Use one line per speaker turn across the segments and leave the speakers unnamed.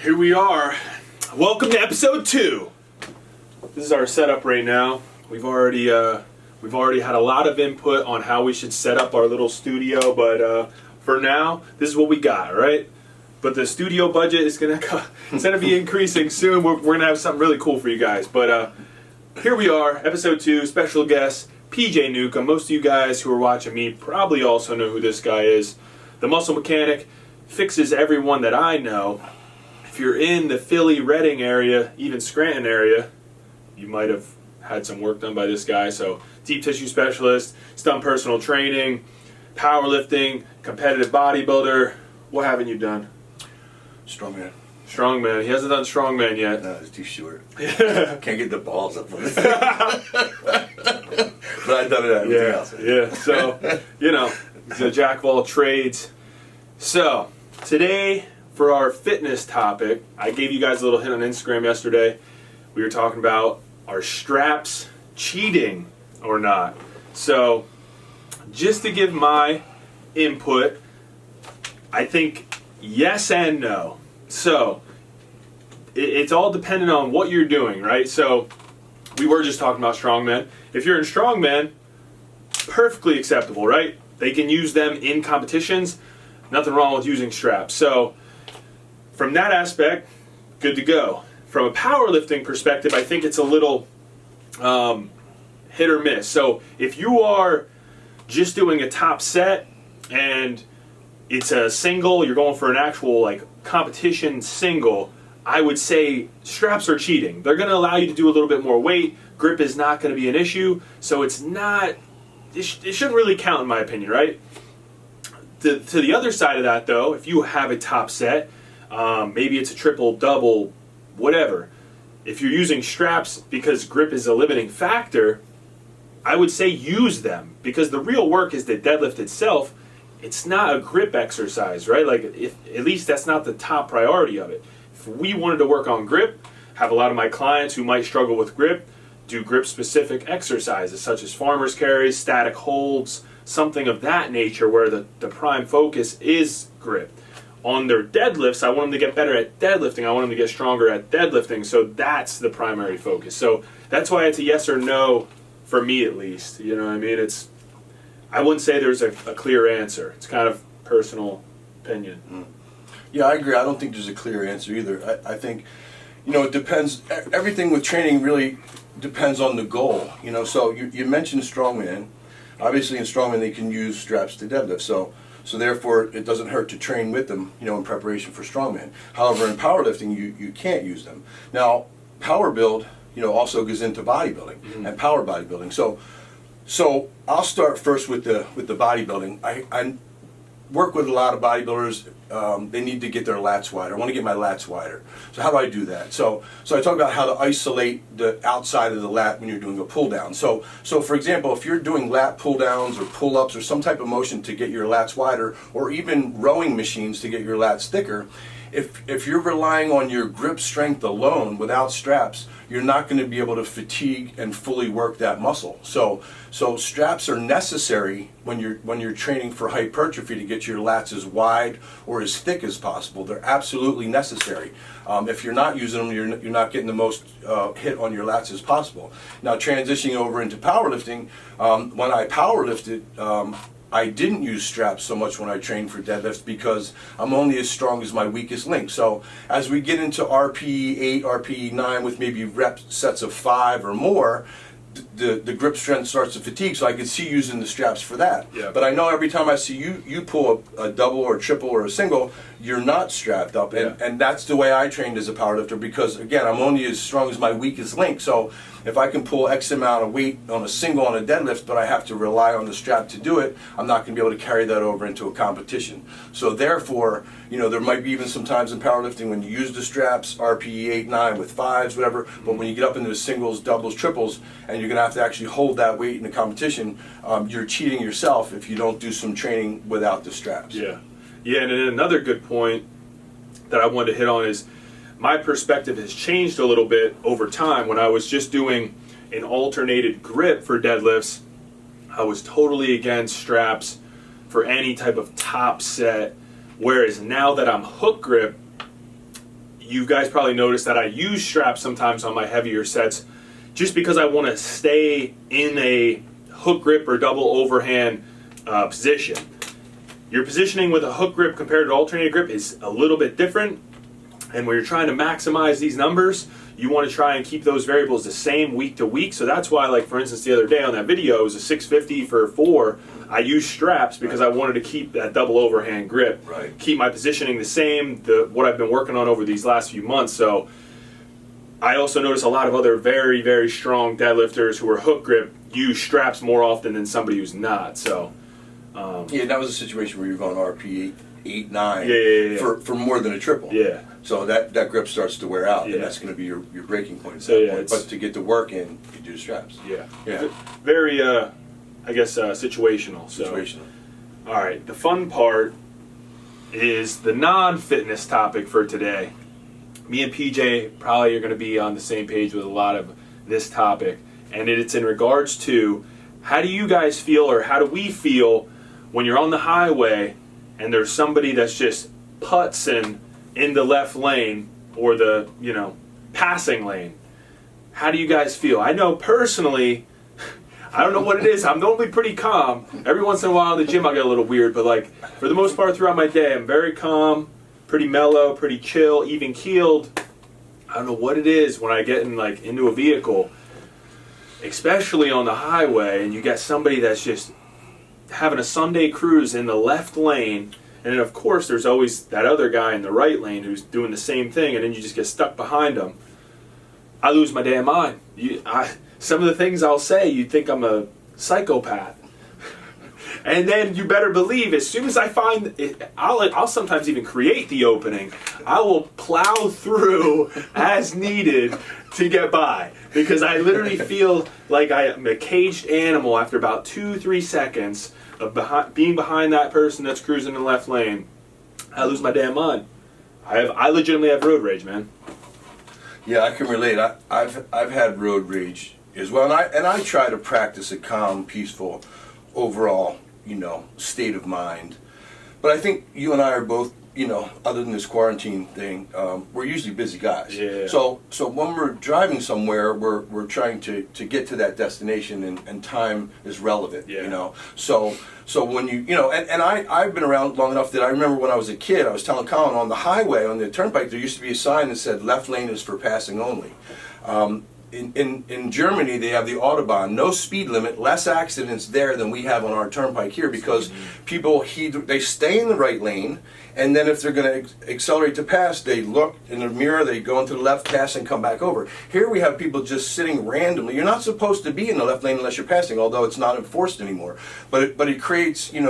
Here we are. Welcome to episode 2. This is our setup right now. We've already had a lot of input on how we should set up our little studio, but for now, this is what we got, right? But the studio budget is gonna be increasing soon. We're gonna have something really cool for you guys. But here we are, episode 2, special guest PJ Newcomb. Most of you guys who are watching me probably also know who this guy is. The muscle mechanic, fixes everyone that I know. If you're in the Philly, Reading area, even Scranton area, you might have had some work done by this guy. So deep tissue specialist, he's done personal training, powerlifting, competitive bodybuilder. What haven't you done?
Strongman.
Strongman. He hasn't done strongman yet.
No, it's too short. Can't get the balls up on it. But I've done it at everything else.
Yeah, so, you know, he's a jack of all trades. So, today, for our fitness topic, I gave you guys a little hint on Instagram yesterday. We were talking about, are straps cheating or not? So, just to give my input, I think yes and no. So, it's all dependent on what you're doing, right? So, we were just talking about strongman. If you're in strongman, perfectly acceptable, right? They can use them in competitions. Nothing wrong with using straps. So, from that aspect, good to go. From a powerlifting perspective, I think it's a little hit or miss. So, if you are just doing a top set and it's a single, you're going for an actual like competition single, I would say straps are cheating. They're going to allow you to do a little bit more weight. Grip is not going to be an issue. So it's not, it shouldn't really count in my opinion, right? To the other side of that though, if you have a top set, maybe it's a triple, double, whatever. If you're using straps because grip is a limiting factor, I would say use them, because the real work is the deadlift itself. It's not a grip exercise, right? Like, at least that's not the top priority of it. If we wanted to work on grip, have a lot of my clients who might struggle with grip, do grip-specific exercises such as farmer's carries, static holds, something of that nature where the prime focus is grip. On their deadlifts, I want them to get better at deadlifting. I want them to get stronger at deadlifting, so that's the primary focus. So that's why it's a yes or no for me, at least. You know what I mean? I wouldn't say there's a clear answer. It's kind of personal opinion.
Mm. Yeah, I agree. I don't think there's a clear answer either. I think, it depends. Everything with training really depends on the goal. So you mentioned strongman. Obviously, in strongman, they can use straps to deadlift. So therefore, it doesn't hurt to train with them, in preparation for strongman. However, in powerlifting, you can't use them. Now, power build, also goes into bodybuilding and power bodybuilding. So I'll start first with the bodybuilding. I work with a lot of bodybuilders. They need to get their lats wider. I want to get my lats wider. So how do I do that? So I talk about how to isolate the outside of the lat when you're doing a pull down. So for example, if you're doing lat pull downs or pull ups or some type of motion to get your lats wider, or even rowing machines to get your lats thicker, if you're relying on your grip strength alone without straps, you're not going to be able to fatigue and fully work that muscle. So straps are necessary when you're training for hypertrophy to get your lats as wide or as thick as possible. They're absolutely necessary. If you're not using them, you're not getting the most hit on your lats as possible. Now, transitioning over into powerlifting, when I powerlifted, I didn't use straps so much when I trained for deadlifts because I'm only as strong as my weakest link. So as we get into RPE 8, RPE 9 with maybe rep sets of 5 or more, the grip strength starts to fatigue, so I could see using the straps for that.
Yeah.
But I know every time I see you pull a double or a triple or a single, you're not strapped up. And that's the way I trained as a powerlifter, because again, I'm only as strong as my weakest link. So if I can pull X amount of weight on a single on a deadlift, but I have to rely on the strap to do it, I'm not going to be able to carry that over into a competition. So therefore, there might be even some times in powerlifting when you use the straps, RPE 8, 9 with 5s, whatever, but when you get up into the singles, doubles, triples, and you're going to have to actually hold that weight in a competition, you're cheating yourself if you don't do some training without the straps.
Yeah, and then another good point that I wanted to hit on is my perspective has changed a little bit over time. When I was just doing an alternated grip for deadlifts, I was totally against straps for any type of top set, whereas now that I'm hook grip, you guys probably noticed that I use straps sometimes on my heavier sets just because I want to stay in a hook grip or double overhand position. Your positioning with a hook grip compared to alternating grip is a little bit different, and when you're trying to maximize these numbers, you want to try and keep those variables the same week to week. So that's why, like for instance, the other day on that video, it was a 650 for 4. I used straps because I wanted to keep that double overhand grip, keep my positioning the same, what I've been working on over these last few months. So I also notice a lot of other very, very strong deadlifters who are hook grip use straps more often than somebody who's not. So
yeah, that was a situation where you're going RP 8, 9 for more than a triple.
Yeah.
So that grip starts to wear out, and that's going to be your breaking point at
So,
that
yeah,
point. But to get the work in, you do straps.
Yeah.
Yeah.
Very, I guess, situational.
Situational.
All right. The fun part is the non-fitness topic for today. Me and PJ probably are going to be on the same page with a lot of this topic, and it's in regards to how do you guys feel, or how do we feel when you're on the highway and there's somebody that's just putzing in the left lane or the, passing lane. How do you guys feel? I know personally, I don't know what it is. I'm normally pretty calm. Every once in a while in the gym I'll get a little weird, but like for the most part throughout my day I'm very calm, pretty mellow, pretty chill, even keeled. I don't know what it is when I get into a vehicle, especially on the highway, and you got somebody that's just having a Sunday cruise in the left lane. And then, of course, there's always that other guy in the right lane who's doing the same thing, and then you just get stuck behind him. I lose my damn mind. Some of the things I'll say, you'd think I'm a psychopath. And then you better believe, as soon as I find it, I'll sometimes even create the opening. I will plow through as needed to get by, because I literally feel like I am a caged animal after about 2-3 seconds of being behind that person that's cruising in the left lane. I lose my damn mind. I legitimately have road rage, man.
Yeah, I can relate. I've had road rage as well, and I try to practice a calm, peaceful, overall, state of mind. But I think you and I are both, other than this quarantine thing, we're usually busy guys.
Yeah.
So when we're driving somewhere, we're trying to get to that destination, and time is relevant.
Yeah.
So when and I've been around long enough that I remember when I was a kid, I was telling Collin, on the highway, on the turnpike, there used to be a sign that said left lane is for passing only. In Germany, they have the Autobahn, no speed limit, less accidents there than we have on our turnpike here, because people they stay in the right lane, and then if they're going to accelerate to pass, they look in the mirror, they go into the left, pass, and come back over. Here we have people just sitting randomly. You're not supposed to be in the left lane unless you're passing, although it's not enforced anymore. But it creates an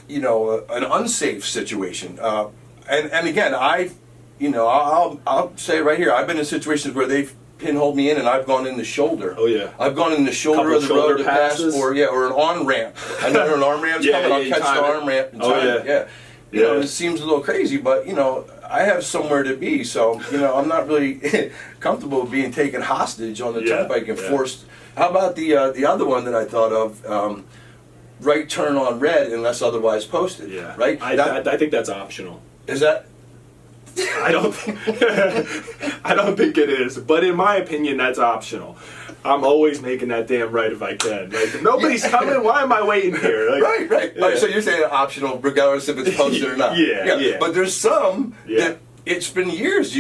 unsafe situation. And again, I'll say it right here. I've been in situations where they've pinholed me in, and I've gone in the shoulder.
Oh yeah.
I've gone in the shoulder of the road to pass, or an on ramp. I know an arm ramp's coming. I'll catch the arm ramp in time. It seems a little crazy, but I have somewhere to be, so I'm not really comfortable being taken hostage on the turnpike and forced. How about the other one that I thought of? Right turn on red unless otherwise posted.
Yeah.
Right.
I think that's optional.
Is that?
I don't think it is, but in my opinion, that's optional. I'm always making that damn right if I can. Like, if nobody's coming, why am I waiting here? Like,
right.
Yeah.
So you're saying optional regardless if it's posted or not.
Yeah.
But there's some that it's been years.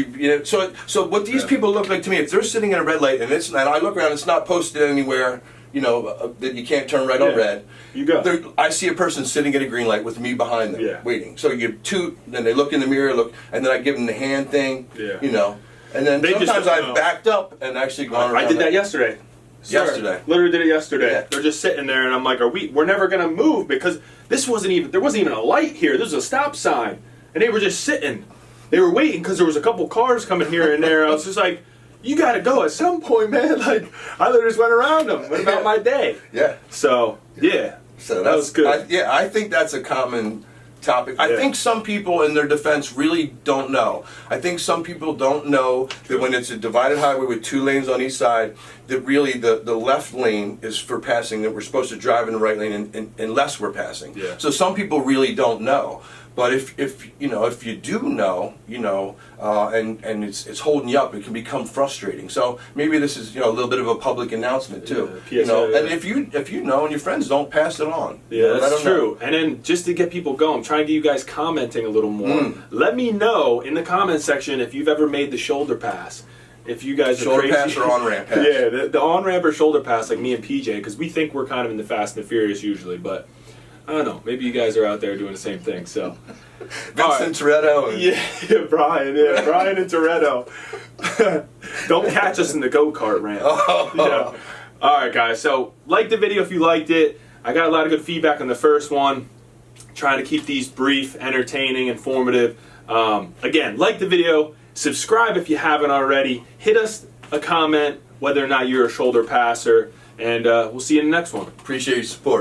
So what these people look like to me, if they're sitting in a red light and I look around, it's not posted anywhere, that you can't turn right on red.
You go.
I see a person sitting at a green light with me behind them, waiting. So you toot, then they look in the mirror, and then I give them the hand thing, And then sometimes I've backed up and actually gone around.
I did that yesterday. Literally did it yesterday.
Yeah.
They're just sitting there, and I'm like, we're never gonna move, because there wasn't even a light here. There was a stop sign, and they were just sitting. They were waiting because there was a couple cars coming here and there. I was just like, you gotta go at some point, man. Like, I literally just went around them. What about my day?
Yeah.
So that was good.
I think that's a common topic. I think some people, in their defense, really don't know. I think some people don't know that when it's a divided highway with 2 lanes on each side, that really the left lane is for passing, that we're supposed to drive in the right lane unless we're passing.
Yeah.
So some people really don't know. But if you do know, and it's holding you up, it can become frustrating. So maybe this is a little bit of a public announcement too.
PSA,
And if you know and your friends don't, pass it on.
Yeah, that's true. And then just to get people going, I'm trying to get you guys commenting a little more. Let me know in the comment section if you've ever made the shoulder pass. If you guys are crazy.
Shoulder pass or on-ramp pass.
Yeah, the on-ramp or shoulder pass, like me and PJ, because we think we're kind of in the Fast and the Furious usually, but I don't know. Maybe you guys are out there doing the same thing. So,
Vincent Toretto.
Yeah, Brian and Toretto. Don't catch us in the go-kart ramp. Yeah. All right, guys. So, like the video if you liked it. I got a lot of good feedback on the first one. Trying to keep these brief, entertaining, informative. Again, like the video. Subscribe if you haven't already. Hit us a comment whether or not you're a shoulder passer. And we'll see you in the next one.
Appreciate your support.